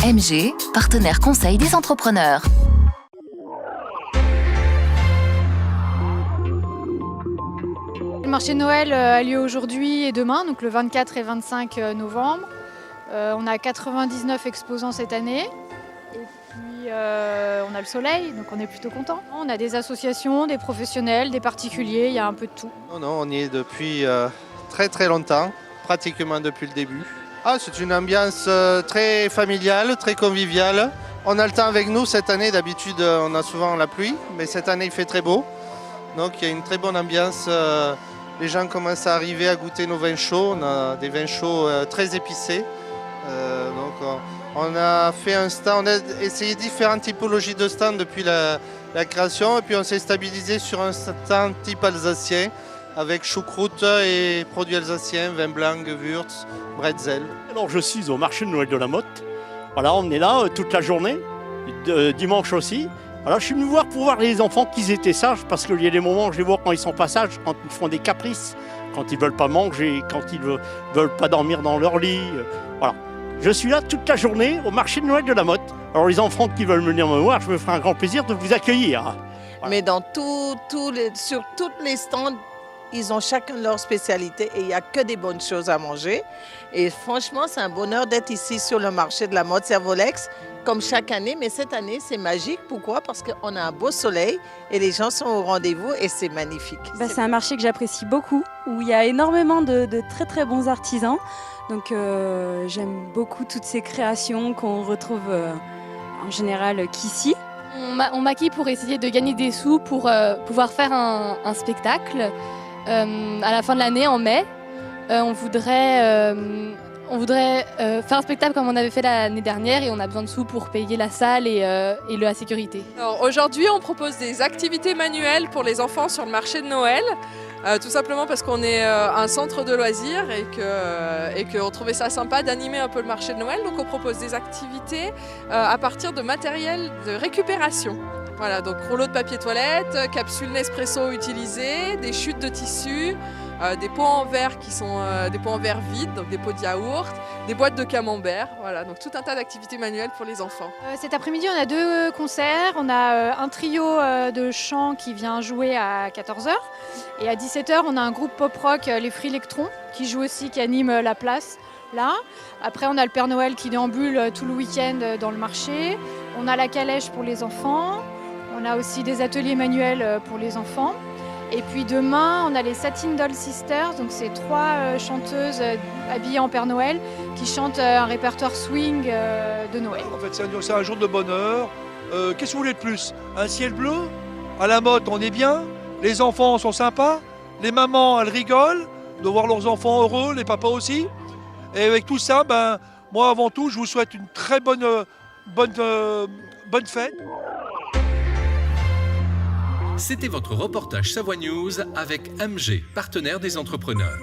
MG, partenaire conseil des entrepreneurs. Le marché de Noël a lieu aujourd'hui et demain, donc le 24 et 25 novembre. On a 99 exposants cette année. Et puis on a le soleil, donc on est plutôt content. On a des associations, des professionnels, des particuliers, il y a un peu de tout. Non, on y est depuis très très longtemps, pratiquement depuis le début. C'est une ambiance très familiale, très conviviale. On a le temps avec nous cette année, d'habitude on a souvent la pluie, mais cette année il fait très beau. Donc il y a une très bonne ambiance. Les gens commencent à arriver à goûter nos vins chauds. On a des vins chauds très épicés. On a fait un stand, on a essayé différentes typologies de stands depuis la création. Et puis on s'est stabilisé sur un stand type alsacien avec choucroute et produits alsaciens, vin blanc, gewürz, bretzel. Alors je suis au marché de Noël de la Motte. Voilà, on est là toute la journée, dimanche aussi. Alors je suis venu voir pour voir les enfants qu'ils étaient sages, parce qu'il y a des moments où je les vois quand ils sont pas sages, quand ils font des caprices, quand ils veulent pas manger, quand ils veulent pas dormir dans leur lit. Voilà. Je suis là toute la journée au marché de Noël de la Motte. Alors les enfants qui veulent venir me voir, je me ferai un grand plaisir de vous accueillir. Voilà. Mais sur tous les stands, ils ont chacun leur spécialité et il n'y a que des bonnes choses à manger. Et franchement, c'est un bonheur d'être ici sur le marché de la Motte Servolex, comme chaque année. Mais cette année, c'est magique. Pourquoi? Parce qu'on a un beau soleil et les gens sont au rendez-vous et c'est magnifique. C'est un marché que j'apprécie beaucoup, où il y a énormément de très très bons artisans. Donc j'aime beaucoup toutes ces créations qu'on retrouve en général qu'ici. On maquille pour essayer de gagner des sous pour pouvoir faire un spectacle. À la fin de l'année, en mai, on voudrait faire un spectacle comme on avait fait l'année dernière et on a besoin de sous pour payer la salle et la sécurité. Aujourd'hui, on propose des activités manuelles pour les enfants sur le marché de Noël. Tout simplement parce qu'on est un centre de loisirs et qu'on trouvait ça sympa d'animer un peu le marché de Noël. Donc on propose des activités à partir de matériel de récupération. Voilà, donc rouleau de papier toilette, capsules Nespresso utilisées, des chutes de tissu, des pots en verre qui sont des pots en verre vides, donc des pots de yaourt, des boîtes de camembert. Voilà, donc tout un tas d'activités manuelles pour les enfants. Cet après-midi, on a 2 concerts. On a un trio de chant qui vient jouer à 14h. Et à 17h, on a un groupe pop-rock, les Free Electrons, qui joue aussi, qui anime la place. Là. Après, on a le Père Noël qui déambule tout le week-end dans le marché. On a la calèche pour les enfants. On a aussi des ateliers manuels pour les enfants. Et puis demain, on a les Satin Doll Sisters, donc c'est 3 chanteuses habillées en Père Noël qui chantent un répertoire swing de Noël. En fait, c'est un jour de bonheur. Qu'est-ce que vous voulez de plus? Un ciel bleu? À la Motte, on est bien. Les enfants sont sympas. Les mamans, elles rigolent de voir leurs enfants heureux, les papas aussi. Et avec tout ça, moi avant tout, je vous souhaite une très bonne fête. C'était votre reportage Savoie News avec MG, partenaire des entrepreneurs.